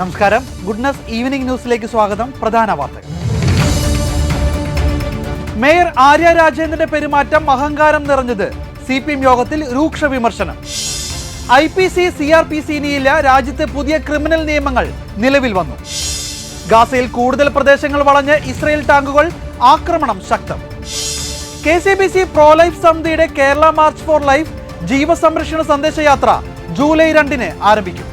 നമസ്കാരം. Goodness evening ന്യൂസിലേക്ക് സ്വാഗതം. പ്രധാന വാർത്തകൾ. മേയർ ആര്യ രാജേന്ദ്രന്റെ പെരുമാറ്റം അഹങ്കാരം നിറഞ്ഞത്. CPM യോഗത്തിൽ രൂക്ഷ വിമർശനം. IPC CRPC ഇനിയില്ല. രാജ്യത്ത് പുതിയ ക്രിമിനൽ നിയമങ്ങൾ നിലവിൽ വന്നു. ഗാസയിൽ കൂടുതൽ പ്രദേശങ്ങൾ വളഞ്ഞ് ഇസ്രയേൽ ടാങ്കുകൾ. ആക്രമണം ശക്തം. KCBC പ്രോ ലൈഫ് സമിതിയുടെ കേരള മാർച്ച് ഫോർ ലൈഫ് ജീവസംരക്ഷണ സന്ദേശയാത്ര ജൂലൈ 2 ആരംഭിക്കും.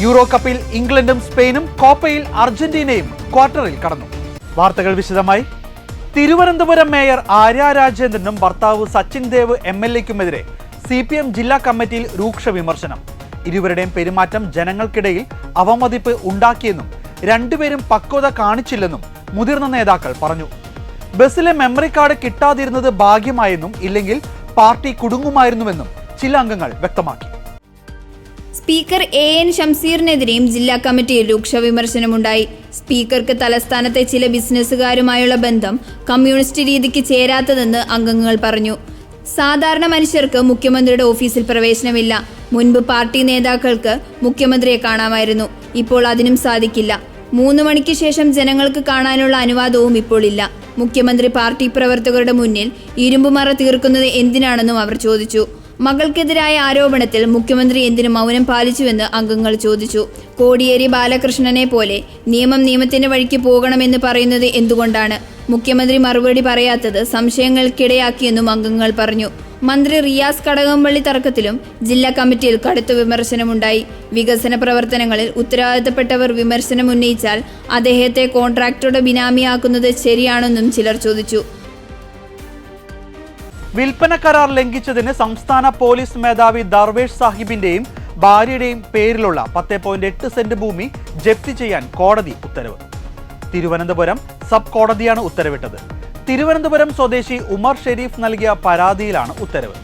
യൂറോ കപ്പിൽ ഇംഗ്ലണ്ടും സ്പെയിനും, കോപ്പയിൽ അർജന്റീനയും ക്വാർട്ടറിൽ കടന്നു. വാർത്തകൾ വിശദമായി. തിരുവനന്തപുരം മേയർ ആര്യ രാജേന്ദ്രനും ഭർത്താവ് സച്ചിൻ ദേവ് MLAക്കുമെതിരെ CPM ജില്ലാ കമ്മിറ്റിയിൽ രൂക്ഷ വിമർശനം. ഇരുവരുടെയും പെരുമാറ്റം ജനങ്ങൾക്കിടയിൽ അവമതിപ്പ് ഉണ്ടാക്കിയെന്നും രണ്ടുപേരും പക്വത കാണിച്ചില്ലെന്നും മുതിർന്ന നേതാക്കൾ പറഞ്ഞു. ബസ്സിലെ മെമ്മറി കാർഡ് കിട്ടാതിരുന്നത് ഭാഗ്യമായെന്നും ഇല്ലെങ്കിൽ പാർട്ടി കുടുങ്ങുമായിരുന്നുവെന്നും ചില അംഗങ്ങൾ വ്യക്തമാക്കി. സ്പീക്കർ AN ഷംസീറിനെതിരെയും ജില്ലാ കമ്മിറ്റിയിൽ രൂക്ഷ വിമർശനമുണ്ടായി. സ്പീക്കർക്ക് തലസ്ഥാനത്തെ ചില ബിസിനസ്സുകാരുമായുള്ള ബന്ധം കമ്മ്യൂണിസ്റ്റ് രീതിക്ക് ചേരാത്തതെന്ന് അംഗങ്ങൾ പറഞ്ഞു. സാധാരണ മനുഷ്യർക്ക് മുഖ്യമന്ത്രിയുടെ ഓഫീസിൽ പ്രവേശനമില്ല. മുൻപ് പാർട്ടി നേതാക്കൾക്ക് മുഖ്യമന്ത്രിയെ കാണാമായിരുന്നു. ഇപ്പോൾ അതിനും സാധിക്കില്ല. 3 മണിക്ക് ശേഷം ജനങ്ങൾക്ക് കാണാനുള്ള അനുവാദവും ഇപ്പോൾ ഇല്ല. മുഖ്യമന്ത്രി പാർട്ടി പ്രവർത്തകരുടെ മുന്നിൽ ഇരുമ്പുമറ തീർക്കുന്നത് എന്തിനാണെന്നും അവർ ചോദിച്ചു. മകൾക്കെതിരായ ആരോപണത്തിൽ മുഖ്യമന്ത്രി എന്തിനു മൗനം പാലിച്ചുവെന്ന് അംഗങ്ങൾ ചോദിച്ചു. കോടിയേരി ബാലകൃഷ്ണനെ പോലെ നിയമം നിയമത്തിന്റെ വഴിക്ക് പോകണമെന്ന് പറയുന്നത് എന്തുകൊണ്ടാണ്? മുഖ്യമന്ത്രി മറുപടി പറയാത്തത് സംശയങ്ങൾക്കിടയാക്കിയെന്നും അംഗങ്ങൾ പറഞ്ഞു. മന്ത്രി റിയാസ് കടകംപള്ളി തർക്കത്തിലും ജില്ലാ കമ്മിറ്റിയിൽ കടുത്ത വിമർശനമുണ്ടായി. വികസന പ്രവർത്തനങ്ങളിൽ ഉത്തരവാദിത്തപ്പെട്ടവർ വിമർശനം ഉന്നയിച്ചാൽ അദ്ദേഹത്തെ കോൺട്രാക്ടറുടെ ബിനാമിയാക്കുന്നത് ശരിയാണെന്നും ചിലർ ചോദിച്ചു. വിൽപ്പന കരാർ ലംഘിച്ചതിന് സംസ്ഥാന പോലീസ് മേധാവി ദർവേഷ് സാഹിബിന്റെയും ഭാര്യയുടെയും പേരിലുള്ള 10.8 സെന്റ് ഭൂമി ജപ്തി ചെയ്യാൻ കോടതി ഉത്തരവ്. തിരുവനന്തപുരം സബ് കോടതിയാണ് ഉത്തരവിട്ടത്. തിരുവനന്തപുരം സ്വദേശി ഉമർ ഷെരീഫ് നൽകിയ പരാതിയിലാണ് ഉത്തരവ്.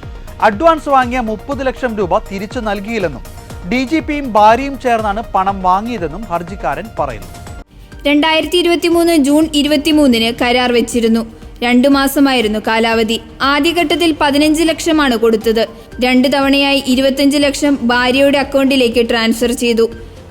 അഡ്വാൻസ് വാങ്ങിയ 30 ലക്ഷം രൂപ തിരിച്ചു നൽകിയില്ലെന്നും DGPയും ഭാര്യയും ചേർന്നാണ് പണം വാങ്ങിയതെന്നും ഹർജിക്കാരൻ പറയുന്നു. 2023 ജൂൺ 23 കരാർ വെച്ചിരുന്നു. 2 മാസമായിരുന്നു കാലാവധി. ആദ്യഘട്ടത്തിൽ 15 ലക്ഷമാണ് കൊടുത്തത്. 2 തവണയായി 25 ലക്ഷം ഭാര്യയുടെ അക്കൗണ്ടിലേക്ക് ട്രാൻസ്ഫർ ചെയ്തു.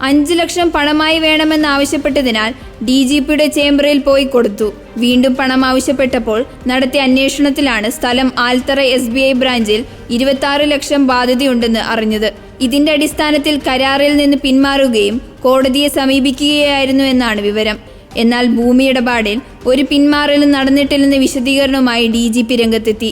5 ലക്ഷം പണമായി വേണമെന്നാവശ്യപ്പെട്ടതിനാൽ DGPയുടെ ചേംബറിൽ പോയി കൊടുത്തു. വീണ്ടും പണം ആവശ്യപ്പെട്ടപ്പോൾ നടത്തിയ അന്വേഷണത്തിലാണ് സ്ഥലം ആൽത്തറ SBI ബ്രാഞ്ചിൽ 26 ലക്ഷം ബാധ്യതയുണ്ടെന്ന് അറിഞ്ഞത്. ഇതിന്റെ അടിസ്ഥാനത്തിൽ കരാറിൽ നിന്ന് പിന്മാറുകയും കോടതിയെ സമീപിക്കുകയായിരുന്നു എന്നാണ് വിവരം. എന്നാൽ ഭൂമി ഇടപാടിൽ ഒരു പിന്മാറലും നടന്നിട്ടില്ലെന്ന വിശദീകരണവുമായി DGP രംഗത്തെത്തി.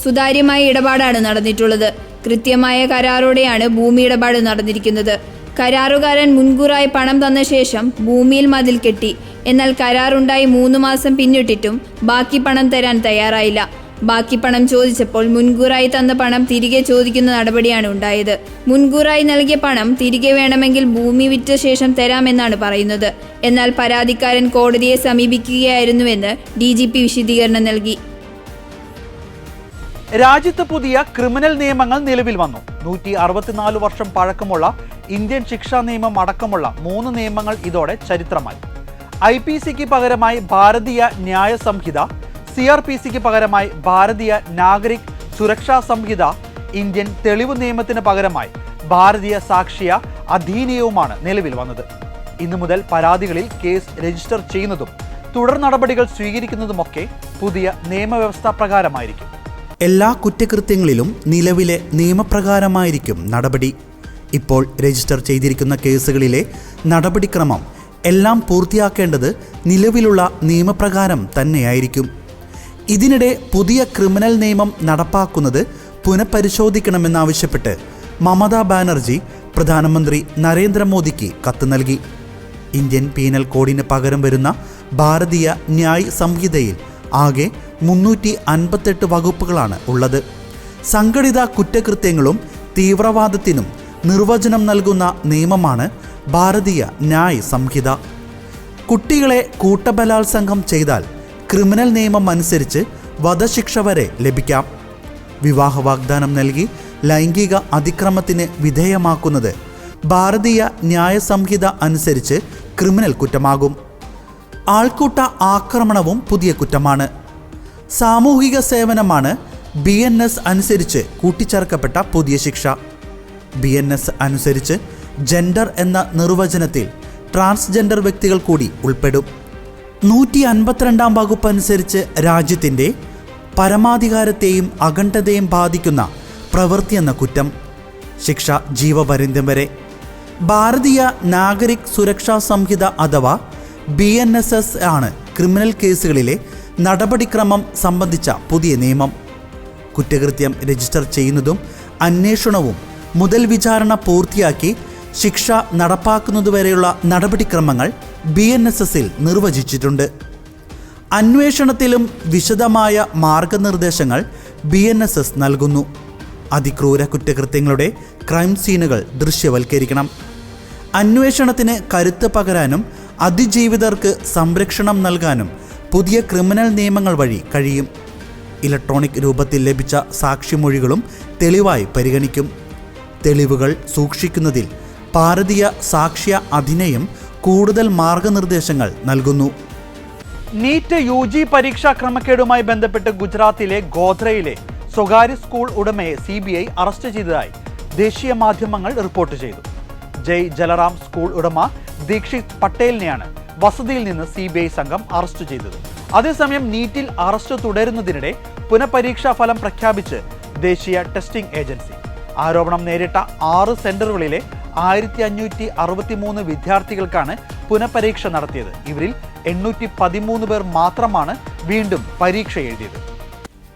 സുതാര്യമായ ഇടപാടാണ് നടന്നിട്ടുള്ളത്. കൃത്യമായ കരാറോടെയാണ് ഭൂമി ഇടപാട് നടന്നിരിക്കുന്നത്. കരാറുകാരൻ മുൻകൂറായി പണം തന്ന ശേഷം ഭൂമിയിൽ മതിൽ കെട്ടി. എന്നാൽ കരാറുണ്ടായി 3 മാസം പിന്നിട്ടിട്ടും ബാക്കി പണം തരാൻ തയ്യാറായില്ല. ബാക്കി പണം ചോദിച്ചപ്പോൾ മുൻകൂറായി തന്ന പണം തിരികെ ചോദിക്കുന്ന നടപടിയാണ് ഉണ്ടായത്. മുൻകൂറായി നൽകിയ പണം തിരികെ വേണമെങ്കിൽ ഭൂമി വിറ്റ ശേഷം തരാമെന്നാണ് പറയുന്നത്. എന്നാൽ പരാതിക്കാരൻ കോടതിയെ സമീപിക്കുകയായിരുന്നുവെന്ന് DGP വിശദീകരണം നൽകി. രാജ്യത്ത് പുതിയ ക്രിമിനൽ നിയമങ്ങൾ നിലവിൽ വന്നു. 164 വർഷം പഴക്കമുള്ള ഇന്ത്യൻ ശിക്ഷാ നിയമം അടക്കമുള്ള 3 നിയമങ്ങൾ ഇതോടെ ചരിത്രമായി. IPCക്ക് പകരമായി ഭാരതീയ ന്യായ സംഹിത, CRPCക്ക് പകരമായി ഭാരതീയ നാഗരിക് സുരക്ഷാ സംഹിത, ഇന്ത്യൻ തെളിവ് നിയമത്തിന് പകരമായി ഭാരതീയ സാക്ഷ്യ അധീനിയവുമാണ് നിലവിൽ വന്നത്. ഇന്നു മുതൽ പരാതികളിൽ കേസ് രജിസ്റ്റർ ചെയ്യുന്നതും തുടർ നടപടികൾ സ്വീകരിക്കുന്നതുമൊക്കെ പുതിയ നിയമവ്യവസ്ഥ പ്രകാരമായിരിക്കും. എല്ലാ കുറ്റകൃത്യങ്ങളിലും നിലവിലെ നിയമപ്രകാരമായിരിക്കും നടപടി. ഇപ്പോൾ രജിസ്റ്റർ ചെയ്തിരിക്കുന്ന കേസുകളിലെ നടപടിക്രമം എല്ലാം പൂർത്തിയാക്കേണ്ടത് നിലവിലുള്ള നിയമപ്രകാരം തന്നെയായിരിക്കും. ഇതിനിടെ പുതിയ ക്രിമിനൽ നിയമം നടപ്പാക്കുന്നത് പുനഃപരിശോധിക്കണമെന്നാവശ്യപ്പെട്ട് മമതാ ബാനർജി പ്രധാനമന്ത്രി നരേന്ദ്രമോദിക്ക് കത്ത് നൽകി. ഇന്ത്യൻ പീനൽ കോഡിന് പകരം വരുന്ന ഭാരതീയ ന്യായ് സംഹിതയിൽ ആകെ 358 വകുപ്പുകളാണ് ഉള്ളത്. സംഘടിത കുറ്റകൃത്യങ്ങളും തീവ്രവാദത്തിനും നിർവചനം നൽകുന്ന നിയമമാണ് ഭാരതീയ ന്യായ് സംഹിത. കുട്ടികളെ കൂട്ടബലാത്സംഗം ചെയ്താൽ ക്രിമിനൽ നിയമം അനുസരിച്ച് വധശിക്ഷ വരെ ലഭിക്കാം. വിവാഹ വാഗ്ദാനം നൽകി ലൈംഗിക അതിക്രമത്തിന് വിധേയമാക്കുന്നത് ഭാരതീയ ന്യായ സംഹിത അനുസരിച്ച് ക്രിമിനൽ കുറ്റമാകും. ആൾക്കൂട്ട ആക്രമണവും പുതിയ കുറ്റമാണ്. സാമൂഹിക സേവനമാണ് BNS അനുസരിച്ച് കൂട്ടിച്ചേർക്കപ്പെട്ട പുതിയ ശിക്ഷ. BNS അനുസരിച്ച് ജെൻഡർ എന്ന നിർവചനത്തിൽ ട്രാൻസ്ജെൻഡർ വ്യക്തികൾ കൂടി ഉൾപ്പെടും. 152 വകുപ്പ് അനുസരിച്ച് രാജ്യത്തിൻ്റെ പരമാധികാരത്തെയും അഖണ്ഡതയെയും ബാധിക്കുന്ന പ്രവൃത്തി എന്ന കുറ്റം. ശിക്ഷ ജീവപര്യന്തം വരെ. ഭാരതീയ നാഗരിക് സുരക്ഷാ സംഹിത അഥവാ BNSS ആണ് ക്രിമിനൽ കേസുകളിലെ നടപടിക്രമം സംബന്ധിച്ച പുതിയ നിയമം. കുറ്റകൃത്യം രജിസ്റ്റർ ചെയ്യുന്നതും അന്വേഷണവും മുതൽ വിചാരണ പൂർത്തിയാക്കി ശിക്ഷ നടപ്പാക്കുന്നതുവരെയുള്ള നടപടിക്രമങ്ങൾ BNSSൽ നിർവചിച്ചിട്ടുണ്ട്. അന്വേഷണത്തിലും വിശദമായ മാർഗനിർദ്ദേശങ്ങൾ BNSS നൽകുന്നു. അതിക്രൂര കുറ്റകൃത്യങ്ങളുടെ ക്രൈം സീനുകൾ ദൃശ്യവൽക്കരിക്കണം. അന്വേഷണത്തിന് കരുത്ത് പകരാനും അതിജീവിതർക്ക് സംരക്ഷണം നൽകാനും പുതിയ ക്രിമിനൽ നിയമങ്ങൾ വഴി കഴിയും. ഇലക്ട്രോണിക് രൂപത്തിൽ ലഭിച്ച സാക്ഷിമൊഴികളും തെളിവായി പരിഗണിക്കും. തെളിവുകൾ സൂക്ഷിക്കുന്നതിൽ ഭാരതീയ സാക്ഷ്യ അധിനിയം കൂടുതൽ മാർഗനിർദ്ദേശങ്ങൾ നൽകുന്നു. നീറ്റ് UG പരീക്ഷാ ക്രമക്കേടുമായി ബന്ധപ്പെട്ട് ഗുജറാത്തിലെ ഗോധ്രയിലെ സ്വകാര്യ സ്കൂൾ ഉടമയെ CBI അറസ്റ്റ് ചെയ്തതായി ദേശീയ മാധ്യമങ്ങൾ റിപ്പോർട്ട് ചെയ്തു. ജയ് ജലറാം സ്കൂൾ ഉടമ ദീക്ഷിത് പട്ടേലിനെയാണ് വസതിയിൽ നിന്ന് CBI സംഘം അറസ്റ്റ് ചെയ്തത്. അതേസമയം നീറ്റിൽ അറസ്റ്റ് തുടരുന്നതിനിടെ പുനഃപരീക്ഷാ ഫലം പ്രഖ്യാപിച്ച് ദേശീയ ടെസ്റ്റിംഗ് ഏജൻസി. ആരോപണം നേരിട്ട 6 സെന്ററുകളിലെ 1563 വിദ്യാർത്ഥികൾക്കാണ് പുനഃപരീക്ഷ നടത്തിയത്. ഇവരിൽ 813 പേർ മാത്രമാണ് വീണ്ടും പരീക്ഷ എഴുതിയത്.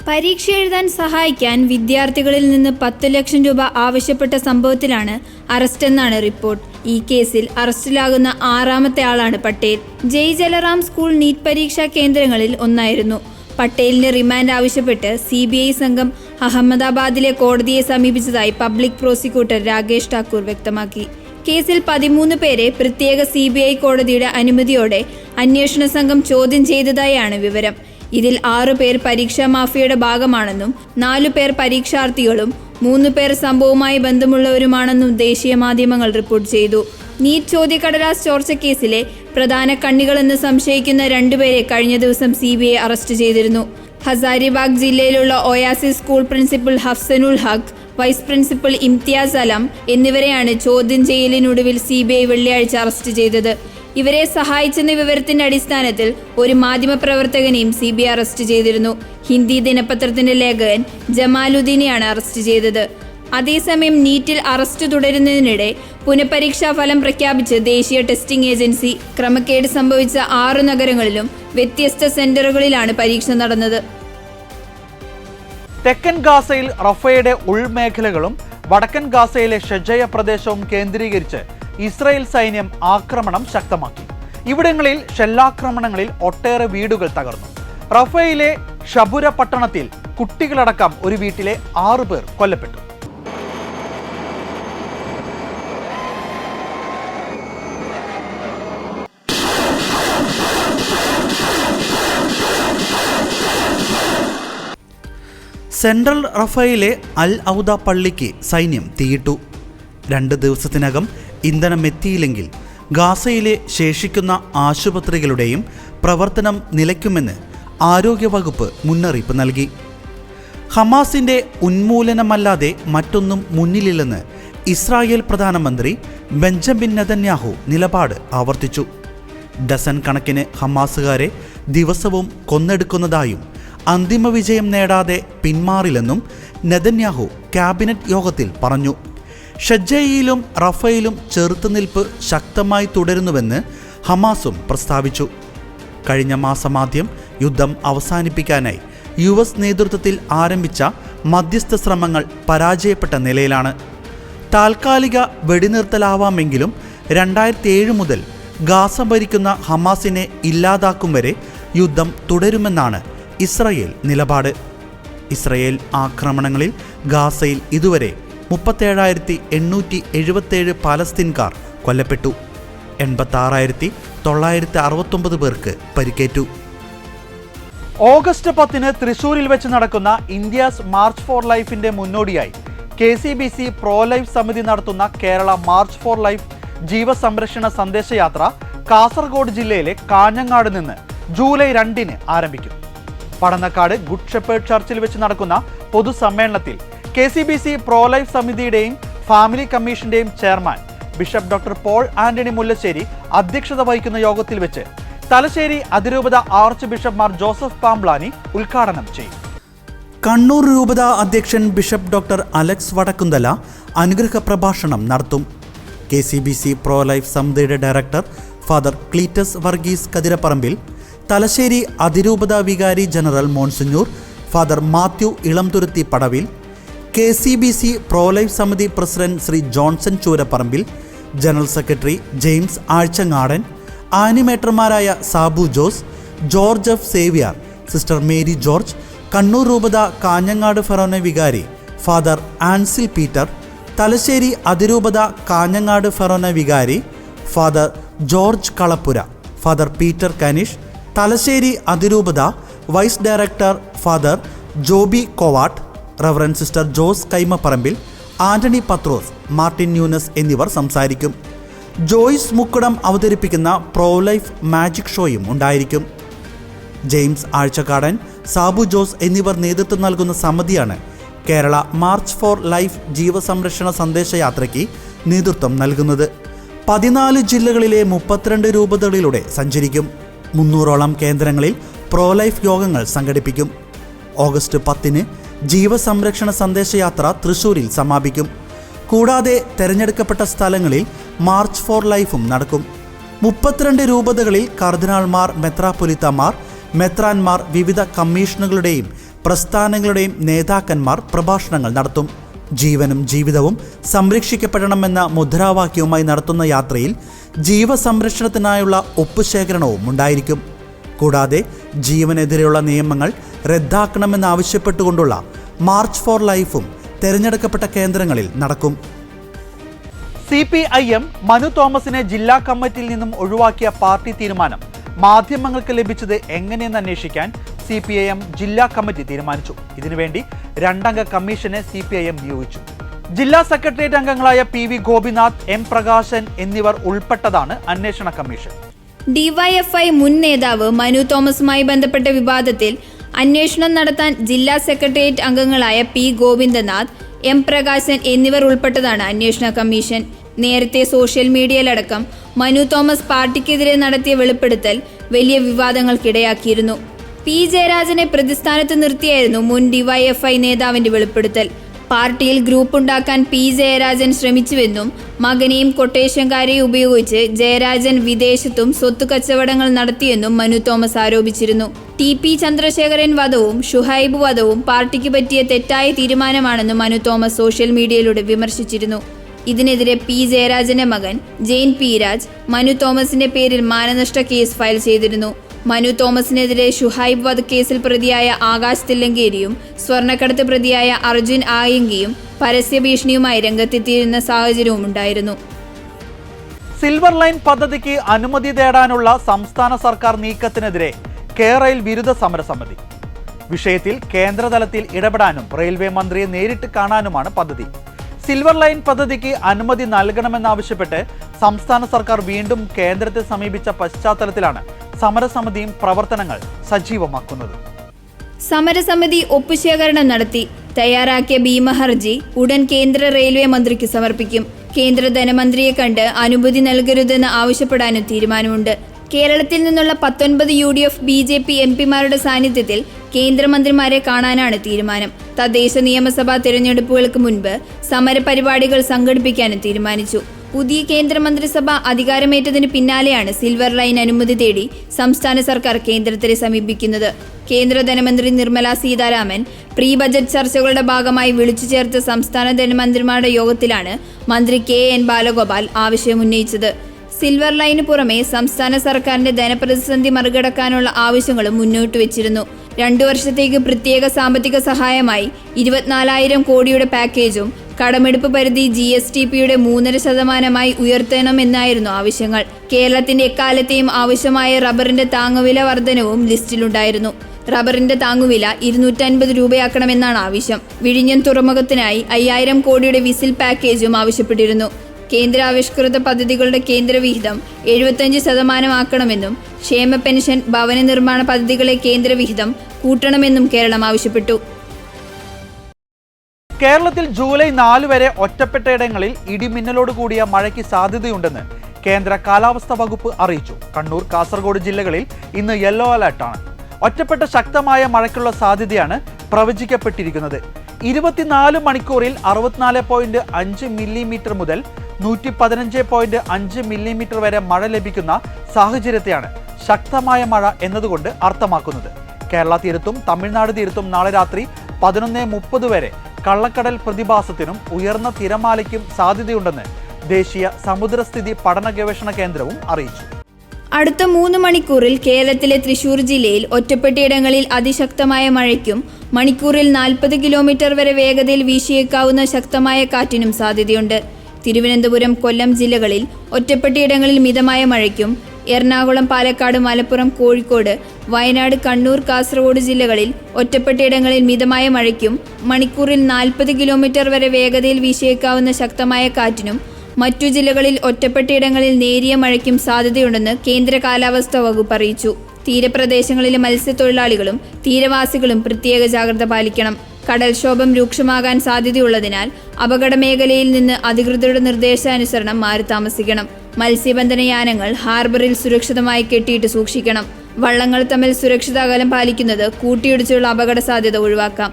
പരീക്ഷ എഴുതാൻ സഹായിക്കാൻ വിദ്യാർത്ഥികളിൽ നിന്ന് 10 ലക്ഷം രൂപ ആവശ്യപ്പെട്ട സംഭവത്തിലാണ് അറസ്റ്റ് എന്നാണ് റിപ്പോർട്ട്. ഈ കേസിൽ അറസ്റ്റിലാകുന്ന 6ാമത്തെ ആളാണ് പട്ടേൽ. ജയ് ജലറാം സ്കൂൾ നീറ്റ് പരീക്ഷാ കേന്ദ്രങ്ങളിൽ ഒന്നായിരുന്നു. പട്ടേലിന് റിമാൻഡ് ആവശ്യപ്പെട്ട് CBI സംഘം അഹമ്മദാബാദിലെ കോടതിയെ സമീപിച്ചതായി പബ്ലിക് പ്രോസിക്യൂട്ടർ രാകേഷ് ഠാക്കൂർ വ്യക്തമാക്കി. കേസിൽ 13 പേരെ പ്രത്യേക CBI കോടതിയുടെ അനുമതിയോടെ അന്വേഷണ സംഘം ചോദ്യം ചെയ്തതായാണ് വിവരം. ഇതിൽ 6 പേർ പരീക്ഷാ മാഫിയയുടെ ഭാഗമാണെന്നും 4 പേർ പരീക്ഷാർത്ഥികളും 3 പേർ സംഭവവുമായി ബന്ധമുള്ളവരുമാണെന്നും ദേശീയ മാധ്യമങ്ങൾ റിപ്പോർട്ട് ചെയ്തു. നീറ്റ് ചോദ്യക്കടലാസ് ചോർച്ച കേസിലെ പ്രധാന കണ്ണികളെന്ന് സംശയിക്കുന്ന 2 പേരെ കഴിഞ്ഞ ദിവസം CBI അറസ്റ്റ് ചെയ്തിരുന്നു. ഹസാരിബാഗ് ജില്ലയിലുള്ള ഒയാസിസ് സ്കൂൾ പ്രിൻസിപ്പൽ ഹഫ്സനുൽ ഹഖ്, വൈസ് പ്രിൻസിപ്പൽ ഇംതിയാസ് അലം എന്നിവരെയാണ് ചോദ്യം ചെയ്യലിനൊടുവിൽ CBI വെള്ളിയാഴ്ച അറസ്റ്റ് ചെയ്തത്. ഇവരെ സഹായിച്ചെന്ന വിവരത്തിന്റെ അടിസ്ഥാനത്തിൽ ഒരു മാധ്യമപ്രവർത്തകനെയും CBI അറസ്റ്റ് ചെയ്തിരുന്നു. ഹിന്ദി ദിനപത്രത്തിന്റെ ലേഖകൻ ജമാലുദ്ദീനെയാണ് അറസ്റ്റ് ചെയ്തത്. അതേസമയം നീറ്റിൽ അറസ്റ്റ് തുടരുന്നതിനിടെ പുനഃപരീക്ഷാ ഫലം പ്രഖ്യാപിച്ച് ദേശീയ ടെസ്റ്റിംഗ് ഏജൻസി. ക്രമക്കേട് സംഭവിച്ച 6 നഗരങ്ങളിലും വ്യത്യസ്ത സെന്ററുകളിലാണ് പരീക്ഷ നടന്നത്. തെക്കൻ ഗാസയിൽ റഫയുടെ ഉൾമേഖലകളും വടക്കൻ ഗാസയിലെ ഷജയ പ്രദേശവും കേന്ദ്രീകരിച്ച് ഇസ്രായേൽ സൈന്യം ആക്രമണം ശക്തമാക്കി. ഇവിടങ്ങളിൽ ഷെല്ലാക്രമണങ്ങളിൽ ഒട്ടേറെ വീടുകൾ തകർന്നു. റഫയിലെ ഷബുര പട്ടണത്തിൽ കുട്ടികളടക്കം ഒരു വീട്ടിലെ 6 പേർ കൊല്ലപ്പെട്ടു. സെൻട്രൽ റഫയിലെ അൽ ഔദ പള്ളിക്ക് സൈന്യം തീയിട്ടു. 2 ദിവസത്തിനകം ഇന്ധനം എത്തിയില്ലെങ്കിൽ ഗാസയിലെ ശേഷിക്കുന്ന ആശുപത്രികളുടെയും പ്രവർത്തനം നിലയ്ക്കുമെന്ന് ആരോഗ്യവകുപ്പ് മുന്നറിയിപ്പ് നൽകി. ഹമാസിൻ്റെ ഉന്മൂലനമല്ലാതെ മറ്റൊന്നും മുന്നിലില്ലെന്ന് ഇസ്രായേൽ പ്രധാനമന്ത്രി ബെഞ്ചമിൻ നെതന്യാഹു നിലപാട് ആവർത്തിച്ചു. ഡസൻ കണക്കിന് ഹമാസുകാരെ ദിവസവും കൊന്നെടുക്കുന്നതായും അന്തിമ വിജയം നേടാതെ പിന്മാറില്ലെന്നും നെതന്യാഹു ക്യാബിനറ്റ് യോഗത്തിൽ പറഞ്ഞു. ഷജയിലും റഫയിലും ചെറുത്തുനിൽപ്പ് ശക്തമായി തുടരുന്നുവെന്ന് ഹമാസും പ്രസ്താവിച്ചു. കഴിഞ്ഞ മാസമാദ്യം യുദ്ധം അവസാനിപ്പിക്കാനായി US നേതൃത്വത്തിൽ ആരംഭിച്ച മധ്യസ്ഥ ശ്രമങ്ങൾ പരാജയപ്പെട്ട നിലയിലാണ്. താൽക്കാലിക വെടിനിർത്തലാവാമെങ്കിലും 2007 മുതൽ ഗാസ ഭരിക്കുന്ന ഹമാസിനെ ഇല്ലാതാക്കും വരെ യുദ്ധം തുടരുമെന്നാണ് ഇസ്രായേൽ നിലപാട്. ഇസ്രായേൽ ആക്രമണങ്ങളിൽ ഗാസയിൽ ഇതുവരെ 37,877 പാലസ്തീൻകാർ കൊല്ലപ്പെട്ടു. 86,969 പേർക്ക് പരിക്കേറ്റു. ഓഗസ്റ്റ് 10 തൃശൂരിൽ വെച്ച് നടക്കുന്ന ഇന്ത്യാസ് മാർച്ച് ഫോർ ലൈഫിന്റെ മുന്നോടിയായി KCBC പ്രോ ലൈഫ് സമിതി നടത്തുന്ന കേരള മാർച്ച് ഫോർ ലൈഫ് ജീവസംരക്ഷണ സന്ദേശയാത്ര കാസർഗോഡ് ജില്ലയിലെ കാഞ്ഞങ്ങാട് നിന്ന് ജൂലൈ 2 ആരംഭിക്കും. പടന്നക്കാട് ഗുഡ് ഷെപ്പേർഡ് ചർച്ചിൽ വെച്ച് നടക്കുന്ന പൊതുസമ്മേളനത്തിൽ KCBC പ്രോ ലൈഫ് സമിതിയുടെയും ഫാമിലി കമ്മീഷന്റെയും chairman bishop doctor Paul Antony Mullassery അധ്യക്ഷത വഹിക്കുന്ന യോഗത്തിൽ വെച്ച് തലശ്ശേരി അതിരൂപത archbishop Mar Joseph Pamplany ഉദ്ഘാടനം ചെയ്യും. കണ്ണൂർ രൂപത അധ്യക്ഷൻ ബിഷപ്പ് ഡോക്ടർ അലക്സ് വടക്കുന്തല അനുഗ്രഹ പ്രഭാഷണം നടത്തും. KCBC പ്രോ ലൈഫ് സമിതിയുടെ director father Cletus Varghese Kathirapparambil, Thalassery അതിരൂപത വികാരി general monsignor father Mathew Elamthuruthi Padavil, KCBC pro life സമിതി president Shri Johnson Choorapparambil, general secretary James Azhchangadan, ആനിമേറ്റർമാരായ Sabu Jose, George F Xavier, sister Mary George, Kannur രൂപത കാഞ്ഞങ്ങാട് ഫെറോന വികാരി ഫാദർ ആൻസിൽ പീറ്റർ, തലശ്ശേരി അതിരൂപത കാഞ്ഞങ്ങാട് ഫെറോന വികാരി father George Kalappura, father Peter Kanish, Thalassery അതിരൂപത vice director father Joby Kovatt, reverend sister Jose Kaimapparambil, Antony Pathrose, Martin Nunes എന്നിവർ സംസാരിക്കും. ജോയ്സ് മുക്കുടം അവതരിപ്പിക്കുന്ന പ്രോ ലൈഫ് മാജിക് ഷോയും ഉണ്ടായിരിക്കും. ജെയിംസ് ആഴ്ചക്കാടൻ, സാബു ജോസ് എന്നിവർ നേതൃത്വം നൽകുന്ന സമിതിയാണ് കേരള മാർച്ച് ഫോർ ലൈഫ് ജീവസംരക്ഷണ സന്ദേശയാത്രയ്ക്ക് നേതൃത്വം നൽകുന്നത്. 14 ജില്ലകളിലെ 32 രൂപതകളിലൂടെ സഞ്ചരിക്കും. 300ഓളം കേന്ദ്രങ്ങളിൽ പ്രോ ലൈഫ് യോഗങ്ങൾ സംഘടിപ്പിക്കും. ഓഗസ്റ്റ് 10-ന് ജീവസംരക്ഷണ സന്ദേശയാത്ര തൃശൂരിൽ സമാപിക്കും. കൂടാതെ തെരഞ്ഞെടുക്കപ്പെട്ട സ്ഥലങ്ങളിൽ മാർച്ച് ഫോർ ലൈഫും നടക്കും. 32 രൂപതകളിൽ കർദിനാൾമാർ, മെത്രാപ്പൊലിത്തമാർ, മെത്രാൻമാർ, വിവിധ കമ്മീഷനുകളുടെയും പ്രസ്ഥാനങ്ങളുടെയും നേതാക്കന്മാർ പ്രഭാഷണങ്ങൾ നടത്തും. ജീവനും ജീവിതവും സംരക്ഷിക്കപ്പെടണമെന്ന മുദ്രാവാക്യവുമായി നടത്തുന്ന യാത്രയിൽ ജീവസംരക്ഷണത്തിനായുള്ള ഒപ്പുശേഖരണവും ഉണ്ടായിരിക്കും. കൂടാതെ ജീവനെതിരെയുള്ള നിയമങ്ങൾ റദ്ദാക്കണമെന്നാവശ്യപ്പെട്ടുകൊണ്ടുള്ള മാർച്ച് ഫോർ ലൈഫും തെരഞ്ഞെടുക്കപ്പെട്ട കേന്ദ്രങ്ങളിൽ നടക്കും. CPIM മനു തോമസിനെ ജില്ലാ കമ്മിറ്റിയിൽ നിന്നും ഒഴിവാക്കിയ പാർട്ടി തീരുമാനം മാധ്യമങ്ങൾക്ക് ലഭിച്ചത് എങ്ങനെയെന്ന് അന്വേഷിക്കാൻ CPIM ജില്ലാ കമ്മിറ്റി തീരുമാനിച്ചു. ഇതിനുവേണ്ടി 2 അംഗ കമ്മീഷനെ CPIM നിയോഗിച്ചു. ജില്ലാ സെക്രട്ടേറിയറ്റ് അംഗങ്ങളായ PV ഗോപിനാഥ്, M പ്രകാശൻ എന്നിവർ ഉൾപ്പെട്ടതാണ് അന്വേഷണ കമ്മീഷൻ. DYFI മുൻ നേതാവ് മനു തോമസുമായി ബന്ധപ്പെട്ട വിവാദത്തിൽ അന്വേഷണം നടത്താൻ ജില്ലാ സെക്രട്ടേറിയറ്റ് അംഗങ്ങളായ P ഗോവിന്ദനാഥ്, M പ്രകാശൻ എന്നിവർ ഉൾപ്പെട്ടതാണ് അന്വേഷണ കമ്മീഷൻ. നേരത്തെ സോഷ്യൽ മീഡിയയിലടക്കം മനു തോമസ് പാർട്ടിക്കെതിരെ നടത്തിയ വെളിപ്പെടുത്തൽ വലിയ വിവാദങ്ങൾക്കിടയാക്കിയിരുന്നു. P ജയരാജനെ പ്രതിസ്ഥാനത്ത് നിർത്തിയായിരുന്നു മുൻ DYFI നേതാവിന്റെ വെളിപ്പെടുത്തൽ. പാർട്ടിയിൽ ഗ്രൂപ്പ് ഉണ്ടാക്കാൻ P ജയരാജൻ ശ്രമിച്ചുവെന്നും മകനെയും കൊട്ടേഷൻകാരെയും ഉപയോഗിച്ച് ജയരാജൻ വിദേശത്തും സ്വത്ത് കച്ചവടങ്ങൾ നടത്തിയെന്നും മനു തോമസ് ആരോപിച്ചിരുന്നു. TP ചന്ദ്രശേഖരൻ വധവും ഷുഹൈബ് വധവും പാർട്ടിക്ക് പറ്റിയ തെറ്റായ തീരുമാനമാണെന്ന് മനു തോമസ് സോഷ്യൽ മീഡിയയിലൂടെ വിമർശിച്ചിരുന്നു. ഇതിനെതിരെ P ജയരാജന്റെ മകൻ ജെയിൻ P രാജ് മനു തോമസിന്റെ പേരിൽ മാനനഷ്ട കേസ് ഫയൽ ചെയ്തിരുന്നു. മനു തോമസിനെതിരെ ഷുഹൈബ് വധക്കേസിൽ പ്രതിയായ ആകാശ് തില്ലങ്കേരിയും സ്വർണ്ണക്കടത്ത് പ്രതിയായ അർജുൻ ആയങ്കിയും പരസ്യ ഭീഷണിയുമായി രംഗത്തെത്തിയിരുന്ന സാഹചര്യവും ഉണ്ടായിരുന്നു. സിൽവർ ലൈൻ പദ്ധതിക്ക് അനുമതി തേടാനുള്ള സംസ്ഥാന സർക്കാർ നീക്കത്തിനെതിരെ കേരയിൽ വിരുദ്ധ സമരസമിതി. വിഷയത്തിൽ കേന്ദ്രതലത്തിൽ ഇടപെടാനും റെയിൽവേ മന്ത്രിയെ നേരിട്ട് കാണാനുമാണ് പദ്ധതി. സിൽവർ ലൈൻ പദ്ധതിക്ക് അനുമതി നൽകണമെന്നാവശ്യപ്പെട്ട് സംസ്ഥാന സർക്കാർ വീണ്ടും കേന്ദ്രത്തെ സമീപിച്ച പശ്ചാത്തലത്തിലാണ് സമരസമിതിയും പ്രവർത്തനങ്ങൾ സജീവമാക്കുന്നത്. സമരസമിതി ഒപ്പുശേഖരണം നടത്തി. തയ്യാറാക്കിയ ഭീമഹർജി ഉടൻ കേന്ദ്ര റെയിൽവേ മന്ത്രിക്ക് സമർപ്പിക്കും. കേന്ദ്ര ധനമന്ത്രിയെ കണ്ട് അനുമതി നൽകരുതെന്ന് ആവശ്യപ്പെടാനും തീരുമാനമുണ്ട്. കേരളത്തിൽ നിന്നുള്ള 19 UDF BJP MPമാരുടെ സാന്നിധ്യത്തിൽ കേന്ദ്രമന്ത്രിമാരെ കാണാനാണ് തീരുമാനം. തദ്ദേശ നിയമസഭാ തിരഞ്ഞെടുപ്പുകൾക്ക് മുൻപ് സമരപരിപാടികൾ സംഘടിപ്പിക്കാനും തീരുമാനിച്ചു. പുതിയ കേന്ദ്രമന്ത്രിസഭ അധികാരമേറ്റതിന് പിന്നാലെയാണ് സിൽവർ ലൈൻ അനുമതി തേടി സംസ്ഥാന സർക്കാർ കേന്ദ്രത്തെ സമീപിക്കുന്നത്. കേന്ദ്ര ധനമന്ത്രി നിർമ്മല സീതാരാമൻ പ്രീ ബജറ്റ് ചർച്ചകളുടെ ഭാഗമായി വിളിച്ചു ചേർത്ത സംസ്ഥാന ധനമന്ത്രിമാരുടെ യോഗത്തിലാണ് മന്ത്രി KN ബാലഗോപാൽ ആവശ്യമുന്നയിച്ചത്. സിൽവർ ലൈന് പുറമെ സംസ്ഥാന സർക്കാരിന്റെ ധനപ്രതിസന്ധി മറികടക്കാനുള്ള ആവശ്യങ്ങളും മുന്നോട്ട് വെച്ചിരുന്നു. 2 വർഷത്തേക്ക് പ്രത്യേക സാമ്പത്തിക സഹായമായി 24,000 കോടിയുടെ പാക്കേജും കടമെടുപ്പ് പരിധി GSTPയുടെ 3.5% ഉയർത്തണമെന്നായിരുന്നു ആവശ്യങ്ങൾ. കേരളത്തിന്റെ എക്കാലത്തെയും ആവശ്യമായ റബ്ബറിന്റെ താങ്ങുവില വർധനവും ലിസ്റ്റിലുണ്ടായിരുന്നു. റബ്ബറിന്റെ താങ്ങുവില 250 രൂപയാക്കണമെന്നാണ് ആവശ്യം. വിഴിഞ്ഞം തുറമുഖത്തിനായി 5,000 കോടിയുടെ വിസിൽ പാക്കേജും ആവശ്യപ്പെട്ടിരുന്നു. കേന്ദ്ര ആവിഷ്കൃത പദ്ധതികളുടെ കേന്ദ്രവിഹിതം 75% ആക്കണമെന്നും ക്ഷേമ പെൻഷൻ, ഭവന നിർമ്മാണ പദ്ധതികളെ കേന്ദ്രവിഹിതം കൂട്ടണമെന്നും കേരളം ആവശ്യപ്പെട്ടു. കേരളത്തിൽ ജൂലൈ 4 വരെ ഒറ്റപ്പെട്ടയിടങ്ങളിൽ ഇടിമിന്നലോട് കൂടിയ മഴയ്ക്ക് സാധ്യതയുണ്ടെന്ന് കേന്ദ്ര കാലാവസ്ഥാ വകുപ്പ് അറിയിച്ചു. കണ്ണൂർ, കാസർഗോഡ് ജില്ലകളിൽ ഇന്ന് യെല്ലോ അലർട്ടാണ്. ഒറ്റപ്പെട്ട ശക്തമായ മഴയ്ക്കുള്ള സാധ്യതയാണ് പ്രവചിക്കപ്പെട്ടിരിക്കുന്നത്. 24 മണിക്കൂറിൽ 64.5 മില്ലിമീറ്റർ മുതൽ 115.5 മില്ലിമീറ്റർ വരെ മഴ ലഭിക്കുന്ന സാഹചര്യത്തെയാണ് ശക്തമായ മഴ എന്നതുകൊണ്ട് അർത്ഥമാക്കുന്നത്. കേരള തീരത്തും തമിഴ്നാട് തീരത്തും നാളെ രാത്രി 11:30 വരെ കള്ളക്കടൽ പ്രതിഭാസത്തിനും ഉയർന്ന തിരമാലയ്ക്കും സാധ്യതയുണ്ടെന്ന് ദേശീയ സമുദ്രസ്ഥിതി പഠന ഗവേഷണ കേന്ദ്രവും അറിയിച്ചു. അടുത്ത 3 മണിക്കൂറിൽ കേരളത്തിലെ തൃശൂർ ജില്ലയിൽ ഒറ്റപ്പെട്ടയിടങ്ങളിൽ അതിശക്തമായ മഴയ്ക്കും മണിക്കൂറിൽ 40 കിലോമീറ്റർ വരെ വേഗതയിൽ വീശിയേക്കാവുന്ന ശക്തമായ കാറ്റിനും സാധ്യതയുണ്ട്. തിരുവനന്തപുരം, കൊല്ലം ജില്ലകളിൽ ഒറ്റപ്പെട്ടയിടങ്ങളിൽ മിതമായ മഴയ്ക്കും എറണാകുളം, പാലക്കാട്, മലപ്പുറം, കോഴിക്കോട്, വയനാട്, കണ്ണൂർ, കാസർഗോഡ് ജില്ലകളിൽ ഒറ്റപ്പെട്ടയിടങ്ങളിൽ മിതമായ മഴയ്ക്കും മണിക്കൂറിൽ 40 കിലോമീറ്റർ വരെ വേഗതയിൽ വീശിയേക്കാവുന്ന ശക്തമായ കാറ്റിനും മറ്റു ജില്ലകളിൽ ഒറ്റപ്പെട്ടയിടങ്ങളിൽ നേരിയ മഴയ്ക്കും സാധ്യതയുണ്ടെന്ന് കേന്ദ്ര കാലാവസ്ഥാ വകുപ്പ് അറിയിച്ചു. തീരപ്രദേശങ്ങളിലെ മത്സ്യത്തൊഴിലാളികളും തീരവാസികളും പ്രത്യേക ജാഗ്രത പാലിക്കണം. കടൽക്ഷോഭം രൂക്ഷമാകാൻ സാധ്യതയുള്ളതിനാൽ അപകട മേഖലയിൽ നിന്ന് അധികൃതരുടെ നിർദ്ദേശാനുസരണം മാറി താമസിക്കണം. മത്സ്യബന്ധന യാനങ്ങൾ ഹാർബറിൽ സുരക്ഷിതമായി കെട്ടിയിട്ട് സൂക്ഷിക്കണം. വള്ളങ്ങൾ തമ്മിൽ സുരക്ഷിത അകലം പാലിക്കുന്നത് കൂട്ടിയിടിച്ചുള്ള അപകട സാധ്യത ഒഴിവാക്കാം.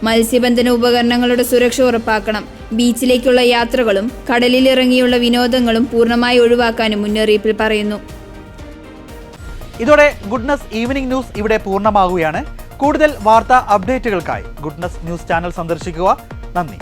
മത്സ്യബന്ധന ഉപകരണങ്ങളുടെ സുരക്ഷ ഉറപ്പാക്കണം. ബീച്ചിലേക്കുള്ള യാത്രകളും കടലിലിറങ്ങിയുള്ള വിനോദങ്ങളും പൂർണ്ണമായി ഒഴിവാക്കാനും മുന്നറിയിപ്പിൽ പറയുന്നു. ഇതോടെ ഗുഡ്നസ് ഈവനിംഗ് ന്യൂസ് ഇവിടെ പൂർണ്ണമാകുകയാണ്. കൂടുതൽ വാർത്താ അപ്ഡേറ്റുകൾക്കായി ഗുഡ്നസ് ന്യൂസ് ചാനൽ സന്ദർശിക്കുക. നന്ദി.